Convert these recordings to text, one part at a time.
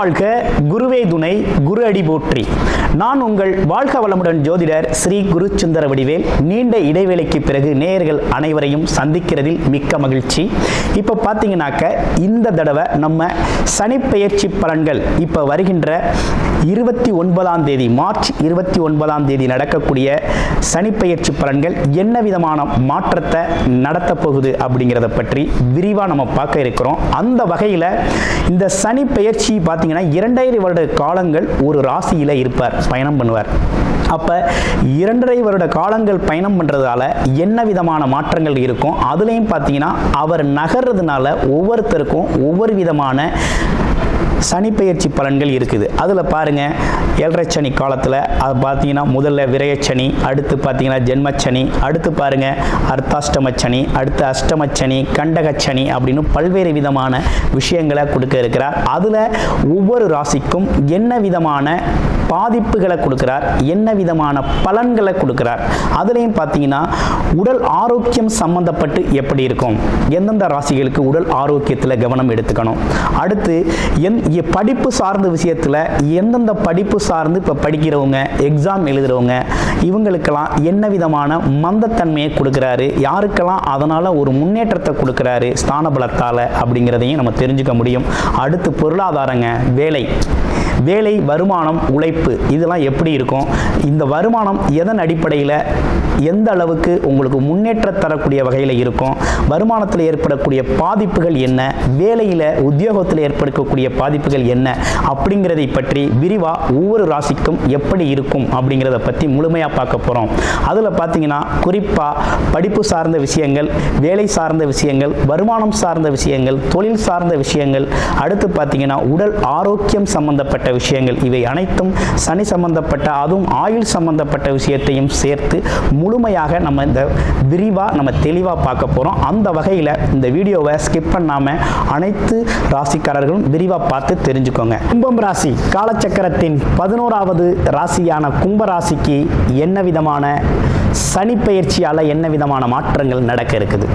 வாழ்க, குருவே துணை, குரு அடி போற்றி. நான் உங்கள் வாழ்க வளமுடன் ஜோதிடர் ஸ்ரீ குரு சுந்தர வடிவேல். நீண்ட இடைவேளைக்கு பிறகு நேயர்கள் அனைவரையும் சந்திக்கிறதில் மிக்க மகிழ்ச்சி. இப்போ பார்த்தீங்கன்னாக்க இந்த தடவை நம்ம சனிப்பெயர்ச்சி பலன்கள் இப்போ வருகின்ற 29ஆம் தேதி மார்ச் 29ஆம் தேதி நடக்கக்கூடிய சனிப்பெயர்ச்சி பலன்கள் என்ன விதமான மாற்றத்தை நடத்த போகுது அப்படிங்கிறத பற்றி விரிவாக நம்ம பார்க்க இருக்கிறோம். அந்த வகையில் இந்த சனி பெயர்ச்சி பார்த்தீங்கன்னா 2.5 வருட காலங்கள் ஒரு ராசியில் இருப்பார், பயணம் பண்ணுவார். அப்போ 2.5 வருட காலங்கள் பயணம் பண்ணுறதால என்ன விதமான மாற்றங்கள் இருக்கும், அதுலேயும் பார்த்தீங்கன்னா அவர் நகர்றதுனால ஒவ்வொருத்தருக்கும் ஒவ்வொரு விதமான சனிப்பெயர்ச்சி பலன்கள் இருக்குது. அதில் பாருங்கள், 7.5 சனி காலத்தில் அது பார்த்தீங்கன்னா முதல்ல விரயச்சனி, அடுத்து பார்த்தீங்கன்னா ஜென்மச்சனி, அடுத்து பாருங்கள் அர்த்தாஷ்டமச்சனி, அடுத்து அஷ்டமச்சனி, கண்டகச்சனி அப்படின்னு பல்வேறு விதமான விஷயங்களை கொடுக்க இருக்கிறார். அதில் ஒவ்வொரு ராசிக்கும் என்ன விதமான பாதிப்புகளை கொடுக்கிறார், என்ன விதமான பலன்களை கொடுக்கிறார். அதுலேயும் பார்த்தீங்கன்னா உடல் ஆரோக்கியம் சம்பந்தப்பட்டு எப்படி இருக்கும், எந்தெந்த ராசிகளுக்கு உடல் ஆரோக்கியத்தில் கவனம் எடுத்துக்கணும், அடுத்து படிப்பு சார்ந்த விஷயத்தில் எந்தெந்த படிப்பு சார்ந்து இப்போ படிக்கிறவங்க, எக்ஸாம் எழுதுகிறவங்க, இவங்களுக்கெல்லாம் என்ன விதமான மந்தத்தன்மையை கொடுக்குறாரு, யாருக்கெல்லாம் அதனால் ஒரு முன்னேற்றத்தை கொடுக்குறாரு ஸ்தான பலத்தால் அப்படிங்கிறதையும் நம்ம தெரிஞ்சுக்க முடியும். அடுத்து பொருளாதாரங்க, வேலை, வருமானம், உழைப்பு, இதெல்லாம் எப்படி இருக்கும், இந்த வருமானம் எதன் அடிப்படையில் எந்த அளவுக்கு உங்களுக்கு முன்னேற்றம் தரக்கூடிய வகையில் இருக்கும், வருமானத்தில் ஏற்படக்கூடிய பாதிப்புகள் என்ன, வேலையில் உத்தியோகத்தில் ஏற்படக்கூடிய பாதிப்புகள் என்ன அப்படிங்கிறதை பற்றி விரிவாக ஒவ்வொரு ராசிக்கும் எப்படி இருக்கும் அப்படிங்கிறத பற்றி முழுமையாக பார்க்க போகிறோம். அதில் பார்த்தீங்கன்னா குறிப்பாக படிப்பு சார்ந்த விஷயங்கள், வேலை சார்ந்த விஷயங்கள், வருமானம் சார்ந்த விஷயங்கள், தொழில் சார்ந்த விஷயங்கள், அடுத்து பார்த்தீங்கன்னா உடல் ஆரோக்கியம் சம்பந்தப்பட்ட விஷயங்கள், இவை அனைத்தும் சனி சம்பந்தப்பட்ட, அதுவும் ஆயுள் சம்பந்தப்பட்ட விஷயத்தையும் சேர்த்து முழுமையாக நம்ம இந்த விரிவாக நம்ம தெளிவாக பார்க்க போகிறோம். அந்த வகையில் இந்த வீடியோவை ஸ்கிப் பண்ணாமல் அனைத்து ராசிக்காரர்களும் விரிவாக பார்த்து தெரிஞ்சுக்கோங்க. கும்பம் ராசி காலச்சக்கரத்தின் 11வது ராசியான கும்பராசிக்கு என்ன விதமான சனி பெயர்ச்சியால் என்ன விதமான மாற்றங்கள் நடக்க இருக்குது.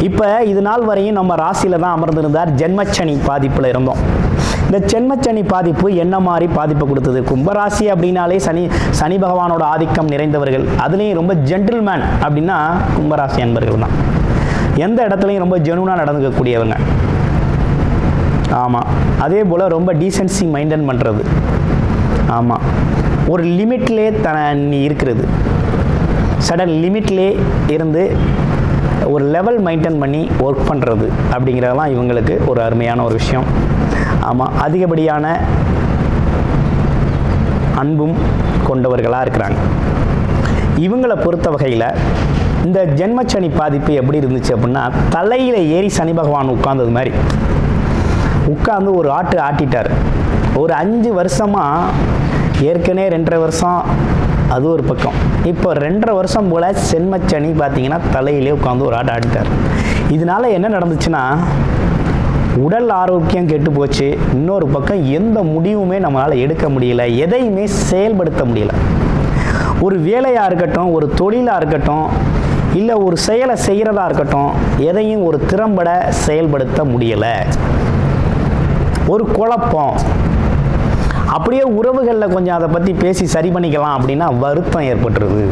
இப்போ இது நாள் வரையும் நம்ம ராசியில் தான் அமர்ந்திருந்தார், ஜென்மச்சனி பாதிப்பில் இருந்தோம். இந்த ஜென்மச்சனி பாதிப்பு என்ன மாதிரி பாதிப்பை கொடுத்தது? கும்பராசி அப்படின்னாலே சனி பகவானோட ஆதிக்கம் நிறைந்தவர்கள், அதுலேயும் ரொம்ப ஜென்டில்மேன் அப்படின்னா கும்பராசி அன்பர்கள் தான். எந்த இடத்துலையும் ரொம்ப ஜெனுவனாக நடந்துக்கக்கூடியவங்க. ஆமாம், அதே போல் ரொம்ப டீசென்சி மெயின்டைன் பண்ணுறது. ஆமாம், ஒரு லிமிட்லே இருக்கிறது, சடன் லிமிட்லே இருந்து ஒரு லெவல் மெயின்டைன் பண்ணி ஒர்க் பண்ணுறது அப்படிங்கிறதெல்லாம் இவங்களுக்கு ஒரு அருமையான ஒரு விஷயம். ஆமாம், அதிகப்படியான அன்பும் கொண்டவர்களாக இருக்கிறாங்க. இவங்களை பொறுத்த வகையில் இந்த ஜென்மச்சனி பாதிப்பு எப்படி இருந்துச்சு அப்படின்னா, தலையில் ஏறி சனி பகவான் உட்கார்ந்தது மாதிரி உட்கார்ந்து ஒரு ஆட்டிட்டார். ஒரு 5 வருஷமாக, ஏற்கனவே 2.5 வருஷம் அது ஒரு பக்கம், இப்போ 2.5 வருஷம் போல் ஜென்மச்சனி பார்த்தீங்கன்னா தலையிலே உட்காந்து ஒரு ஆட்டிட்டார். இதனால் என்ன நடந்துச்சுன்னா, உடல் ஆரோக்கியம் கெட்டு போச்சு. இன்னொரு பக்கம் எந்த முடிவுமே நம்மளால் எடுக்க முடியல, எதையுமே செயல்படுத்த முடியல. ஒரு வேலையாக இருக்கட்டும், ஒரு தொழிலாக இருக்கட்டும், இல்லை ஒரு செயலை செய்கிறதா இருக்கட்டும், எதையும் ஒரு திறம்பட செயல்படுத்த முடியலை. ஒரு குழப்பம். அப்படியே உறவுகளில் கொஞ்சம் அதை பற்றி பேசி சரி பண்ணிக்கலாம் அப்படின்னா வருத்தம் ஏற்பட்டுருது.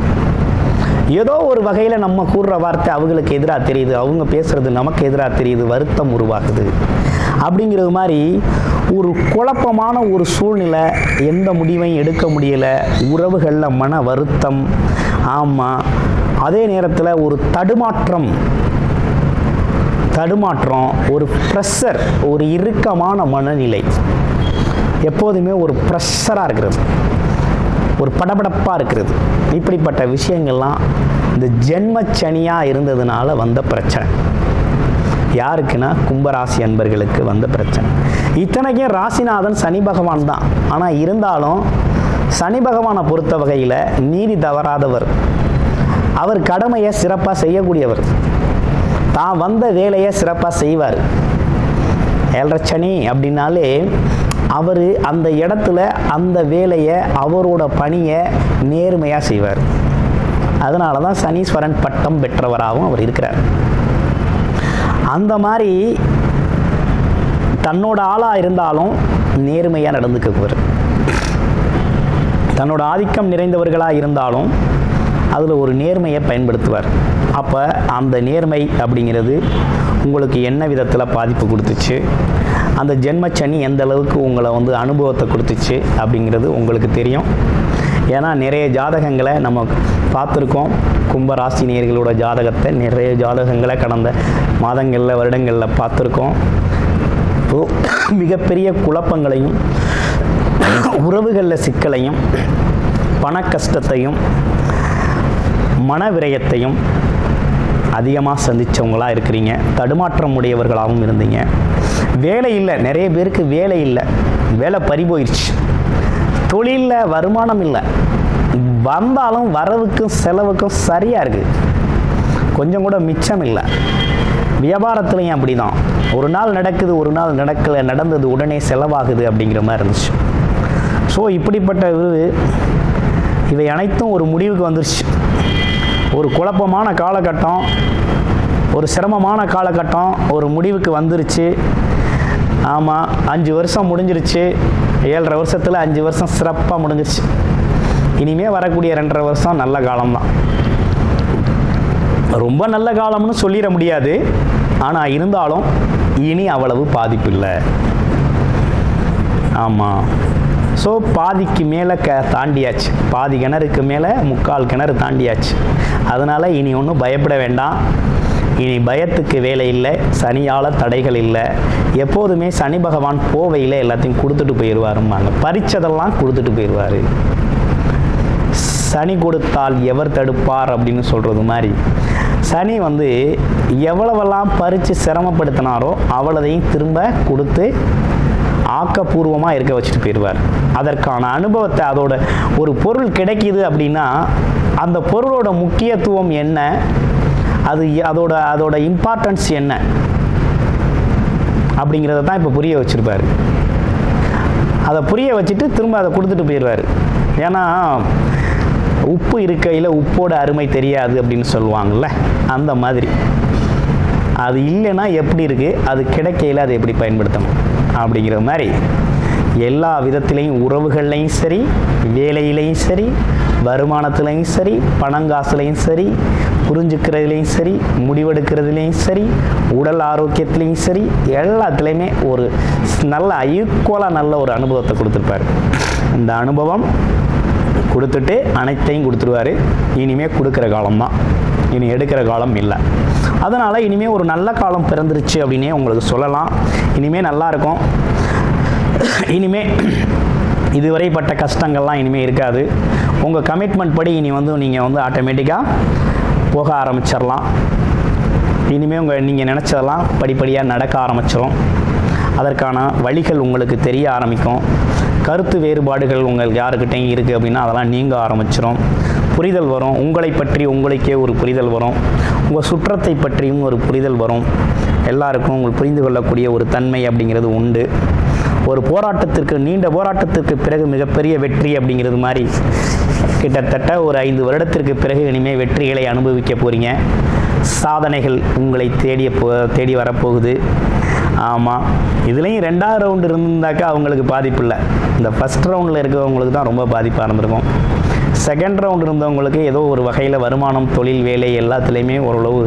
ஏதோ ஒரு வகையில் நம்ம கூறுற வார்த்தை அவங்களுக்கு எதிராக தெரியுது, அவங்க பேசுகிறது நமக்கு எதிராக தெரியுது, வருத்தம் உருவாகுது. அப்படிங்கிறது மாதிரி ஒரு குழப்பமான ஒரு சூழ்நிலை, எந்த முடிவையும் எடுக்க முடியலை, உறவுகளில் மன வருத்தம். ஆமாம், அதே நேரத்தில் ஒரு தடுமாற்றம், ஒரு ப்ரெஷர், ஒரு இறுக்கமான மனநிலை, எப்போதுமே ஒரு ப்ரெஷராக இருக்கிறது, ஒரு படபடப்பாக இருக்கிறது. இப்படிப்பட்ட விஷயங்கள்லாம் இந்த ஜென்மச்சனியாக இருந்ததுனால வந்த பிரச்சனை. யாருக்குன்னா கும்பராசி அன்பர்களுக்கு வந்த பிரச்சனை. இத்தனைக்கும் ராசிநாதன் சனி பகவான் தான். ஆனால் இருந்தாலும் சனி பகவானை பொறுத்த வகையில் நீதி தவறாதவர், அவர் கடமையை சிறப்பாக செய்யக்கூடியவர், தான் வந்த வேலையை சிறப்பாக செய்வார். 7.5 சனி அப்படின்னாலே அவர் அந்த இடத்துல அந்த வேலையை, அவரோட பணியை நேர்மையாக செய்வார். அதனால தான் சனீஸ்வரன் பட்டம் பெற்றவராகவும் அவர் இருக்கிறார். அந்த மாதிரி தன்னோட ஆளாக இருந்தாலும் நேர்மையாக நடந்துக்குவார். தன்னோட ஆதிக்கம் நிறைந்தவர்களாக இருந்தாலும் அதில் ஒரு நேர்மையை பயன்படுத்துவார். அப்போ அந்த நேர்மை அப்படிங்கிறது உங்களுக்கு என்ன விதத்தில் பாதிப்பு கொடுத்துச்சு, அந்த ஜென்மச்சனி எந்த அளவுக்கு உங்களை அனுபவத்தை கொடுத்துச்சு அப்படிங்கிறது உங்களுக்கு தெரியும். ஏன்னா நிறைய ஜாதகங்களை நம்ம பார்த்துருக்கோம். கும்பராசி நேயர்களோட ஜாதகத்தை நிறைய ஜாதகங்களை கடந்த மாதங்களில் வருடங்களில் பார்த்துருக்கோம். மிகப்பெரிய குழப்பங்களையும் உறவுகளில் சிக்கலையும் பண கஷ்டத்தையும் மன விரயத்தையும் அதிகமாக சந்தித்தவங்களாக இருக்கிறீங்க. தடுமாற்றம் உடையவர்களாகவும் இருந்தீங்க. வேலை இல்லை, நிறைய பேருக்கு வேலை இல்லை, வேலை பறி போயிடுச்சு. தொழிலில் வருமானம் இல்லை, வந்தாலும் வரவுக்கும் செலவுக்கும் சரியாக இருக்குது, கொஞ்சம் கூட மிச்சம் இல்லை. வியாபாரத்துலையும் அப்படி தான், ஒரு நாள் நடக்குது ஒரு நாள் நடக்கலை, நடந்தது உடனே செலவாகுது அப்படிங்கிற மாதிரி இருந்துச்சு. ஸோ இப்படிப்பட்ட இவை அனைத்தும் ஒரு முடிவுக்கு வந்துருச்சு. ஒரு குழப்பமான காலகட்டம், ஒரு சிரமமான காலகட்டம் ஒரு முடிவுக்கு வந்துருச்சு. ஆமாம், 5 வருஷம் முடிஞ்சிருச்சு. 7.5 வருஷத்தில் 5 வருஷம் சிறப்பாக முடிஞ்சிருச்சு. இனிமேல் வரக்கூடிய 2.5 வருஷம் நல்ல காலம்தான். ரொம்ப நல்ல காலம்னு சொல்லிட முடியாது, ஆனால் இருந்தாலும் இனி அவ்வளவு பாதிப்பு இல்லை. ஆமாம், ஸோ பாதிக்கு மேலே தாண்டியாச்சு, பாதி கிணறுக்கு மேலே 3/4 கிணறு தாண்டியாச்சு. அதனால் இனி ஒன்றும் பயப்பட வேண்டாம். இனி பயத்துக்கு வேலை இல்லை, சனியால் தடைகள் இல்லை. எப்போதுமே சனி பகவான் போவையில் எல்லாத்தையும் கொடுத்துட்டு போயிடுவாரும்பாங்க. பறிச்சதெல்லாம் கொடுத்துட்டு போயிடுவார். சனி கொடுத்தால் எவர் தடுப்பார் அப்படின்னு சொல்கிறது மாதிரி சனி எவ்வளவெல்லாம் பறித்து சிரமப்படுத்தினாரோ அவ்வளதையும் திரும்ப கொடுத்து ஆக்கப்பூர்வமாக இருக்க வச்சுட்டு போயிடுவார். அதற்கான அனுபவத்தை, அதோட ஒரு பொருள் கிடைக்கிது அப்படின்னா அந்த பொருளோட முக்கியத்துவம் என்ன, அதோட இம்பார்ட்டன்ஸ் என்ன அப்படிங்கிறத தான் இப்போ புரிய வச்சுருப்பார். அதை புரிய வச்சுட்டு திரும்ப அதை கொடுத்துட்டு போயிடுவார். ஏன்னா உப்பு இருக்கையில் உப்போட அருமை தெரியாது அப்படின்னு சொல்லுவாங்கள்ல, அந்த மாதிரி அது இல்லைன்னா எப்படி இருக்குது, அது கிடைக்கையில் அதை எப்படி பயன்படுத்தணும் அப்படிங்கிற மாதிரி எல்லா விதத்திலையும், உறவுகள்லையும் சரி, வேலையிலையும் சரி, வருமானத்துலையும் சரி, பணங்காசுலையும் சரி, புரிஞ்சுக்கிறதுலையும் சரி, முடிவெடுக்கிறதுலையும் சரி, உடல் ஆரோக்கியத்துலேயும் சரி, எல்லாத்துலேயுமே ஒரு நல்ல ஈக்குவலாக நல்ல ஒரு அனுபவத்தை கொடுத்துருப்பார். இந்த அனுபவம் கொடுத்துட்டு அனைத்தையும் கொடுத்துருவார். இனிமேல் கொடுக்குற காலம்தான், இனி எடுக்கிற காலம் இல்லை. அதனால் இனிமேல் ஒரு நல்ல காலம் பிறந்துருச்சு அப்படின்னே உங்களுக்கு சொல்லலாம். இனிமேல் நல்லாயிருக்கும். இனிமேல் இதுவரைப்பட்ட கஷ்டங்கள்லாம் இனிமேல் இருக்காது. உங்கள் கமிட்மெண்ட் படி இனி நீங்கள் ஆட்டோமேட்டிக்காக போக ஆரம்பிச்சிடலாம். இனிமேல் நீங்கள் நினச்சதெல்லாம் படிப்படியாக நடக்க ஆரம்பிச்சிடும். அதற்கான வழிகள் உங்களுக்கு தெரிய ஆரம்பிக்கும். கருத்து வேறுபாடுகள் உங்களுக்கு யாருக்கிட்டையும் இருக்குது அப்படின்னா அதெல்லாம் நீங்க ஆரம்பிச்சிடும். புரிதல் வரும். உங்களை பற்றி உங்களுக்கே ஒரு புரிதல் வரும். உங்கள் சுற்றத்தை பற்றியும் ஒரு புரிதல் வரும். எல்லாருக்கும் உங்களுக்கு புரிந்து கொள்ளக்கூடிய ஒரு தன்மை அப்படிங்கிறது உண்டு. ஒரு போராட்டத்திற்கு, நீண்ட போராட்டத்திற்கு பிறகு மிகப்பெரிய வெற்றி அப்படிங்கிறது மாதிரி கிட்டத்தட்ட ஒரு 5 வருடத்திற்கு பிறகு இனிமேல் வெற்றிகளை அனுபவிக்க போகிறீங்க. சாதனைகள் உங்களை தேடி வரப்போகுது. ஆமாம், இதுலேயும் 2வது ரவுண்டு இருந்தாக்கா அவங்களுக்கு பாதிப்பு இல்லை. இந்த ஃபஸ்ட் ரவுண்டில் இருக்கிறவங்களுக்கு தான் ரொம்ப பாதிப்பாக இருந்திருக்கும். செகண்ட் ரவுண்ட் இருந்தவங்களுக்கு ஏதோ ஒரு வகையில் வருமானம், தொழில், வேலை எல்லாத்துலேயுமே ஓரளவு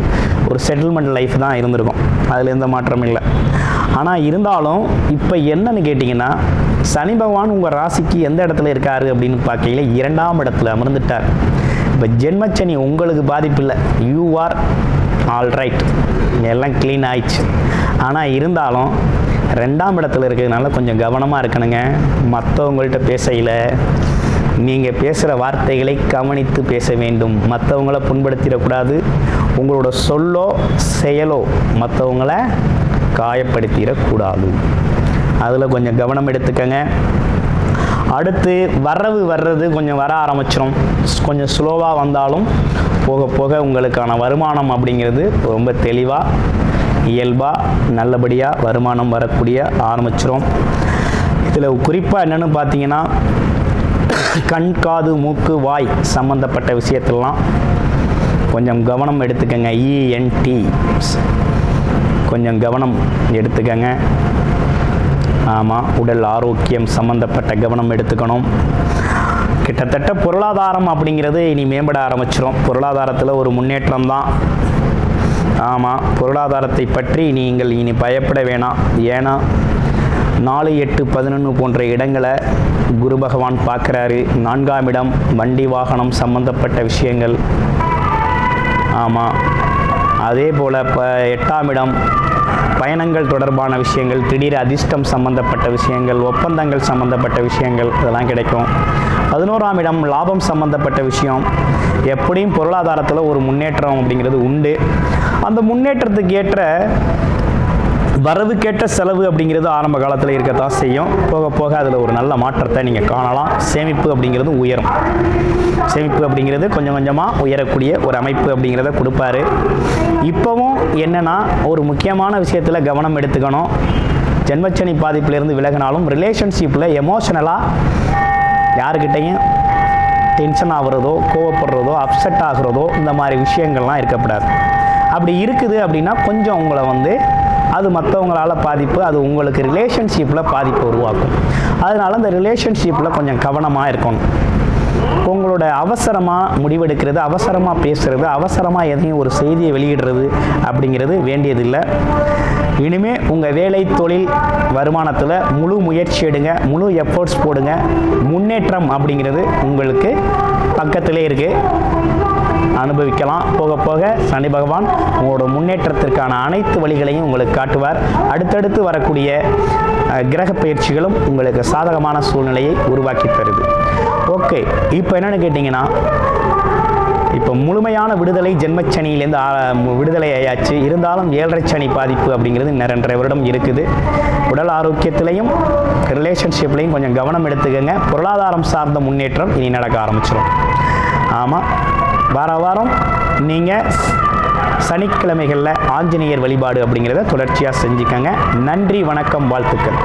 ஒரு செட்டில்மெண்ட் லைஃப் தான் இருந்திருக்கும். அதில் எந்த மாற்றமும் இல்லை. ஆனால் இருந்தாலும் இப்போ என்னன்னு கேட்டிங்கன்னா, சனி பகவான் உங்கள் ராசிக்கு எந்த இடத்துல இருக்கார் அப்படின்னு பார்க்கையில் 2ஆம் இடத்துல அமர்ந்துட்டார். இப்போ ஜென்மச்சனி உங்களுக்கு பாதிப்பு இல்லை. யூ ஆர் ஆல் ரைட், எல்லாம் க்ளீன் ஆயிடுச்சு. ஆனால் இருந்தாலும் 2ஆம் இடத்துல இருக்கிறதுனால கொஞ்சம் கவனமாக இருக்கணுங்க. மற்றவங்கள்ட்ட பேசையில் நீங்கள் பேசுகிற வார்த்தைகளை கவனித்து பேச வேண்டும். மற்றவங்கள புண்படுத்திடக்கூடாது. உங்களோட சொல்லோ செயலோ மற்றவங்கள காயப்படுத்திடக்கூடாது. அதில் கொஞ்சம் கவனம் எடுத்துக்கங்க. அடுத்து வர்றது கொஞ்சம் வர ஆரம்பிச்சிடும். கொஞ்சம் ஸ்லோவாக வந்தாலும் போக போக உங்களுக்கான வருமானம் அப்படிங்கிறது ரொம்ப தெளிவாக, இயல்பாக, நல்லபடியாக வருமானம் வரக்கூடிய ஆரம்பிச்சிடும். இதில் குறிப்பாக என்னென்னு பார்த்தீங்கன்னா, கண், காது, மூக்கு, வாய் சம்மந்தப்பட்ட விஷயத்திலாம் கொஞ்சம் கவனம் எடுத்துக்கங்க. ENT கொஞ்சம் கவனம் எடுத்துக்கங்க. ஆமாம், உடல் ஆரோக்கியம் சம்மந்தப்பட்ட கவனம் எடுத்துக்கணும். கிட்டத்தட்ட பொருளாதாரம் அப்படிங்கிறது இனி மேம்பட ஆரம்பிச்சிடும். பொருளாதாரத்தில் ஒரு முன்னேற்றம் தான். ஆமாம், பொருளாதாரத்தை பற்றி நீங்கள் இனி பயப்பட வேணாம். ஏன்னா 4, 8, 11 போன்ற இடங்களை குரு பகவான் பார்க்குறாரு. 4ஆம் இடம் வண்டி வாகனம் சம்பந்தப்பட்ட விஷயங்கள். ஆமாம், அதே போல் இப்போ 8ஆம் இடம் பயணங்கள் தொடர்பான விஷயங்கள், திடீர் அதிர்ஷ்டம் சம்பந்தப்பட்ட விஷயங்கள், ஒப்பந்தங்கள் சம்பந்தப்பட்ட விஷயங்கள் இதெல்லாம் கிடைக்கும். 11ஆம் இடம் லாபம் சம்பந்தப்பட்ட விஷயம். எப்படியும் பொருளாதாரத்தில் ஒரு முன்னேற்றம் அப்படிங்கிறது உண்டு. அந்த முன்னேற்றத்துக்கு ஏற்ற வரவுக்கேற்ற செலவு அப்படிங்கிறது ஆரம்ப காலத்தில் இருக்கத்தான் செய்யும். போக போக அதில் ஒரு நல்ல மாற்றத்தை நீங்கள் காணலாம். சேமிப்பு அப்படிங்கிறது உயரும். சேமிப்பு அப்படிங்கிறது கொஞ்சம் கொஞ்சமாக உயரக்கூடிய ஒரு அமைப்பு அப்படிங்கிறத கொடுப்பாரு. இப்போவும் என்னென்னா ஒரு முக்கியமான விஷயத்தில் கவனம் எடுத்துக்கணும். ஜென்மச்சனி பாதிப்பிலிருந்து விலகினாலும் ரிலேஷன்ஷிப்பில் எமோஷனலாக யாருக்கிட்டையும் டென்ஷன் ஆகுறதோ, கோவப்படுறதோ, அப்செட் ஆகுறதோ இந்த மாதிரி விஷயங்கள்லாம் இருக்கக்கூடாது. அப்படி இருக்குது அப்படின்னா கொஞ்சம் உங்களை அது மற்றவங்களால் பாதிப்பு, அது உங்களுக்கு ரிலேஷன்ஷிப்பில் பாதிப்பு உருவாக்கும். அதனால் அந்த ரிலேஷன்ஷிப்பில் கொஞ்சம் கவனமாக இருக்கணும். உங்களோட அவசரமாக முடிவெடுக்கிறது, அவசரமாக பேசுகிறது, அவசரமாக எதையும் ஒரு செய்தியை வெளியிடுறது அப்படிங்கிறது வேண்டியதில்லை. இனிமேல் உங்கள் வேலை, தொழில், வருமானத்தில் முழு முயற்சி எடுங்க, முழு எஃபோர்ட்ஸ் போடுங்க. முன்னேற்றம் அப்படிங்கிறது உங்களுக்கு பக்கத்திலே இருக்குது, அனுபவிக்கலாம். போக போக சனி பகவான் உங்களோட முன்னேற்றத்திற்கான அனைத்து வழிகளையும் உங்களுக்கு காட்டுவார். அடுத்தடுத்து வரக்கூடிய கிரக பயிற்சிகளும் உங்களுக்கு சாதகமான சூழ்நிலையை உருவாக்கி தருது. ஓகே, இப்போ என்னென்னு கேட்டிங்கன்னா, இப்போ முழுமையான விடுதலை ஜென்மச்சனியிலேருந்து விடுதலை ஆயாச்சு. இருந்தாலும் 7.5 சனி பாதிப்பு அப்படிங்கிறது 2.5 வருடம் இருக்குது. உடல் ஆரோக்கியத்திலையும் ரிலேஷன்ஷிப்லையும் கொஞ்சம் கவனம் எடுத்துக்கங்க. பொருளாதாரம் சார்ந்த முன்னேற்றம் இனி நடக்க ஆரம்பிச்சிடும். ஆமாம், வாரம் நீங்கள் சனிக்கிழமைகளில் ஆஞ்சநேயர் வழிபாடு அப்படிங்கிறத தொடர்ச்சியாக செஞ்சுக்கங்க. நன்றி, வணக்கம், வாழ்த்துக்கள்.